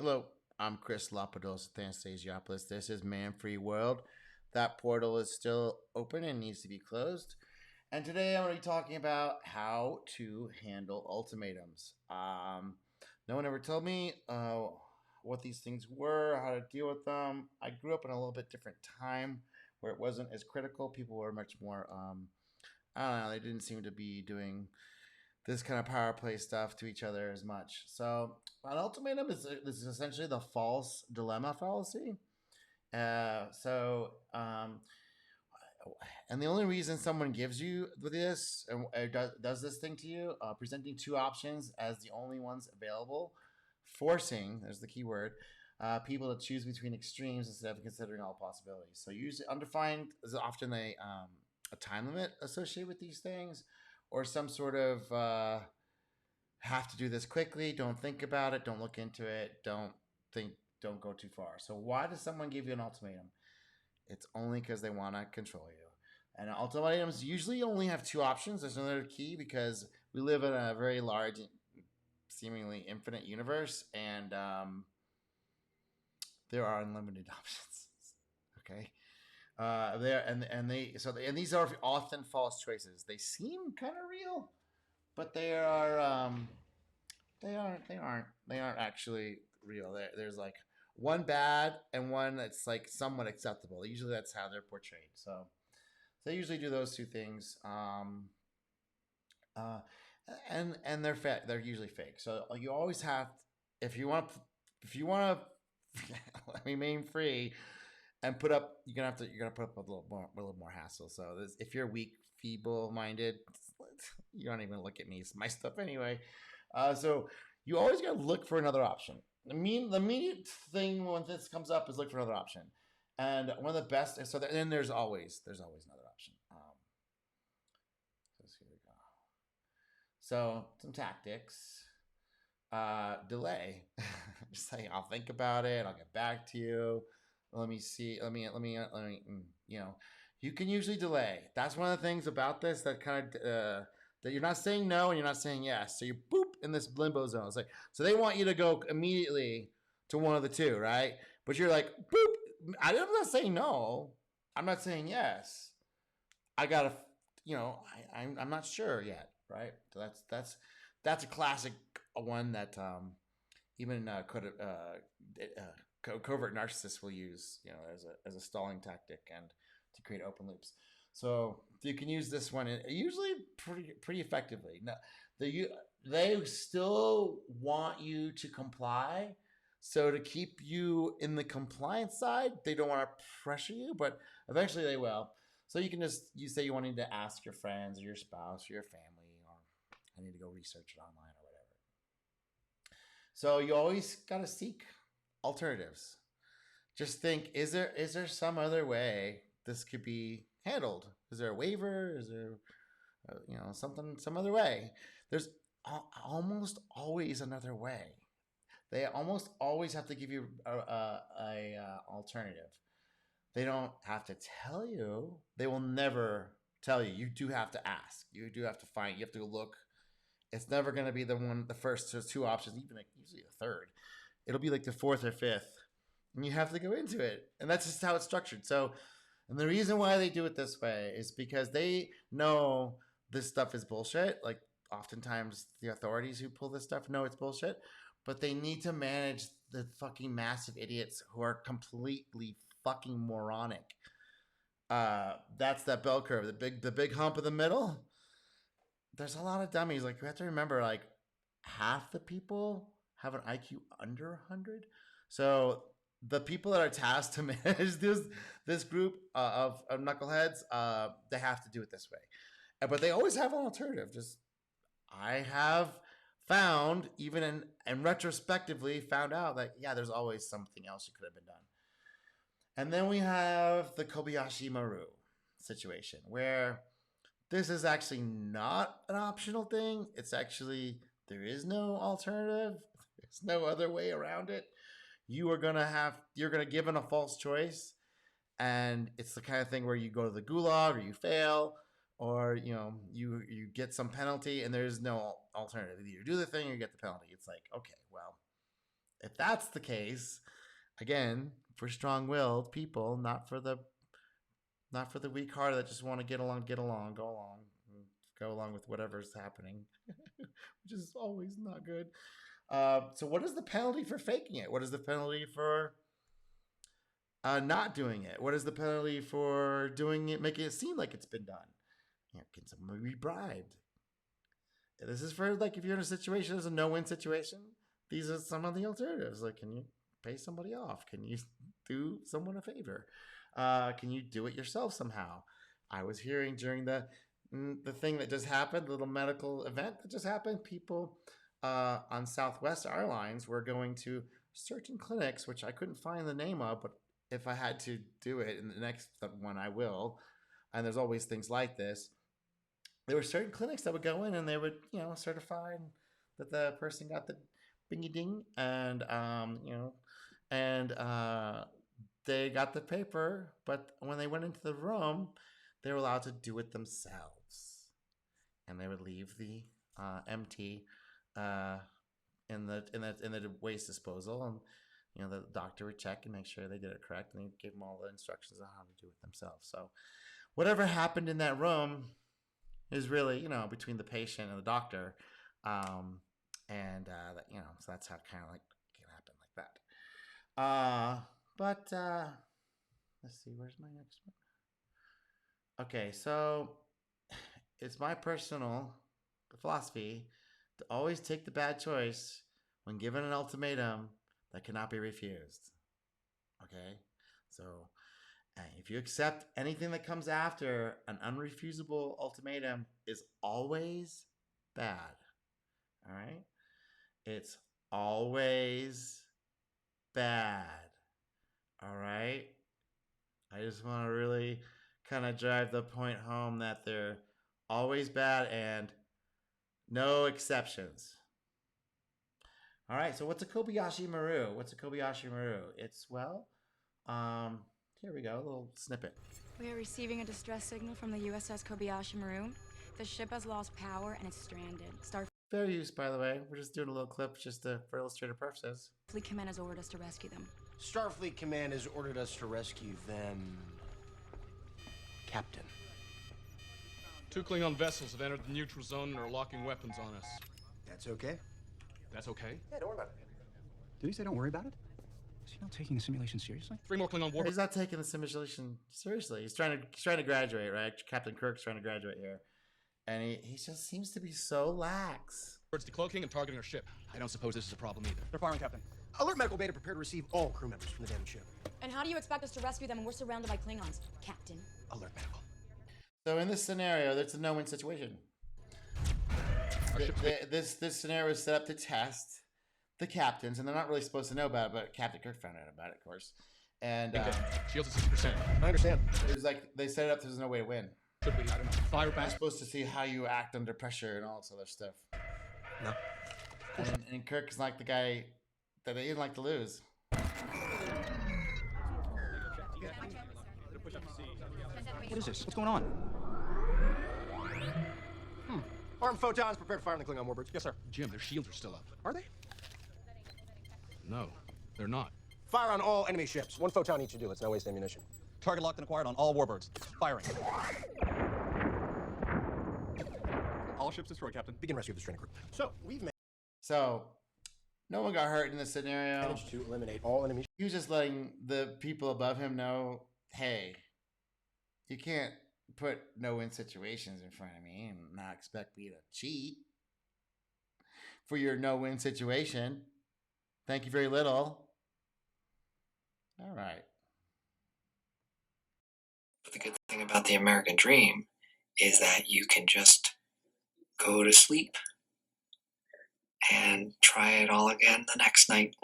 Hello, I'm Chris Lapados with Anastasiopoulos. This is Man Free World. That portal is still open and needs to be closed. And today I'm going to be talking about how to handle ultimatums. No one ever told me what these things were, how to deal with them. I grew up in a little bit different time where it wasn't as critical. People were much more, I don't know, they didn't seem to be doing this kind of power play stuff to each other as much. So an ultimatum is essentially the false dilemma fallacy. Uh, so um, and the only reason someone gives you this and does this thing to you, presenting two options as the only ones available, forcing, there's the key word, people to choose between extremes instead of considering all possibilities. So usually undefined is often a time limit associated with these things, or some sort of have to do this quickly. Don't think about it. Don't look into it. Don't go too far. So why does someone give you an ultimatum? It's only because they want to control you. And ultimatums usually only have two options. There's another key because we live in a very large, seemingly infinite universe, and there are unlimited options. Okay, there and they so they, and these are often false choices. They seem kind of real, but they aren't actually real. There's like one bad and one that's like somewhat acceptable. Usually that's how they're portrayed. So they usually do those two things. Uh, and they're usually fake. So you always have, if you want to remain free and put up, you're gonna put up a little more hassle. So if you're weak, feeble minded, you don't even look at me. It's my stuff anyway. So you always gotta look for another option. The immediate thing when this comes up is look for another option. And one of the best. So then there's always another option. So here we go. So some tactics. Delay. Just say I'll think about it. I'll get back to you. Let me see. You can usually delay. That's one of the things about this that kind of that you're not saying no and you're not saying yes. So you boop in this limbo zone. It's like so they want you to go immediately to one of the two, right? But you're like boop. I'm not saying no. I'm not saying yes. I gotta, I'm not sure yet, right? So that's a classic one that even covert narcissists will use, as a stalling tactic and to create open loops. So you can use this one usually pretty effectively. Now, they still want you to comply. So to keep you in the compliance side, they don't want to pressure you, but eventually they will. So you say you wanted to ask your friends or your spouse or your family, or I need to go research it online or whatever. So you always got to seek alternatives. Just think: is there some other way this could be handled? Is there a waiver? Is there something some other way? There's almost always another way. They almost always have to give you a alternative. They don't have to tell you. They will never tell you. You do have to ask. You do have to find. You have to look. It's never going to be the first two options, even like usually a third. It'll be like the fourth or fifth, and you have to go into it. And that's just how it's structured. So, and the reason why they do it this way is because they know this stuff is bullshit. Like oftentimes the authorities who pull this stuff know it's bullshit, but they need to manage the fucking massive idiots who are completely fucking moronic. That's that bell curve, the big hump in the middle. There's a lot of dummies. Like you have to remember, like half the people have an IQ under 100. So the people that are tasked to manage this group of knuckleheads, they have to do it this way. But they always have an alternative. Just I have found, even in retrospectively, found out that yeah, there's always something else that could have been done. And then we have the Kobayashi Maru situation, where this is actually not an optional thing. It's actually, there is no alternative. There's no other way around it. You're gonna given a false choice, and it's the kind of thing where you go to the gulag or you fail, or you get some penalty, and there's no alternative. Either you do the thing or you get the penalty. It's like, okay, well, If that's the case, again, for strong-willed people, not for the weak heart that just want to go along with whatever's happening, which is always not good. So, what is the penalty for faking it? What is the penalty for not doing it? What is the penalty for doing it, making it seem like it's been done? Can someone be bribed? This is for like if you're in a situation, there's a no-win situation. These are some of the alternatives. Like, can you pay somebody off? Can you do someone a favor? Can you do it yourself somehow? I was hearing during the thing that just happened, the little medical event that just happened, people on Southwest Airlines were going to certain clinics, which I couldn't find the name of, but if I had to do it in the next one, I will. And there's always things like this. There were certain clinics that would go in and they would, certify that the person got the bingy ding, and they got the paper, but when they went into the room, they were allowed to do it themselves, and they would leave the empty in the waste disposal, and the doctor would check and make sure they did it correct, and he'd give them all the instructions on how to do it themselves. So, whatever happened in that room is really, between the patient and the doctor, so that's how kind of like it can happen like that. But let's see, where's my next one? Okay, so it's my personal philosophy to always take the bad choice when given an ultimatum that cannot be refused. Okay, so if you accept anything that comes after an unrefusable ultimatum is always bad. All right? It's always bad. All right? I just want to really kind of drive the point home that they're always bad and no exceptions. All right, so what's a Kobayashi Maru? It's, here we go, a little snippet. We are receiving a distress signal from the USS Kobayashi Maru. The ship has lost power and it's stranded. Fair use, by the way. We're just doing a little clip just for illustrative purposes. Starfleet Command has ordered us to rescue them. Starfleet Command has ordered us to rescue them, Captain. 2 Klingon vessels have entered the neutral zone and are locking weapons on us. That's okay? That's okay? Yeah, don't worry about it. Did he say don't worry about it? Is he not taking the simulation seriously? 3 more Klingon warbirds. He's not taking the simulation seriously. He's trying to graduate, right? Captain Kirk's trying to graduate here. And he just seems to be so lax. Decloaking and targeting our ship. I don't suppose this is a problem either. They're firing, Captain. Alert Medical Beta, prepare to receive all crew members from the damaged ship. And how do you expect us to rescue them when we're surrounded by Klingons, Captain? Alert Medical. So in this scenario, that's a no-win situation. This scenario is set up to test the captains, and they're not really supposed to know about it, but Captain Kirk found out about it, of course. And shields at 60%. I understand. it was like they set it up. There's no way to win. Should we, I don't know, fire You're back? supposed to see how you act under pressure and all this other stuff. No. And Kirk is like the guy that they didn't like to lose. What is this? What's going on? Armed photons, prepare to fire on the Klingon warbirds. Yes, sir. Jim, their shields are still up. Are they? No, they're not. Fire on all enemy ships. 1 photon each to do. Let's not waste ammunition. Target locked and acquired on all warbirds. Firing. All ships destroyed, Captain. Begin rescue of the stranded crew. So, we've So no one got hurt in this scenario. managed to eliminate all enemy He was just letting the people above him know, hey, you can't put no-win situations in front of me and not expect me to cheat for your no-win situation. Thank you very little. All right. The good thing about the American dream is that you can just go to sleep and try it all again the next night.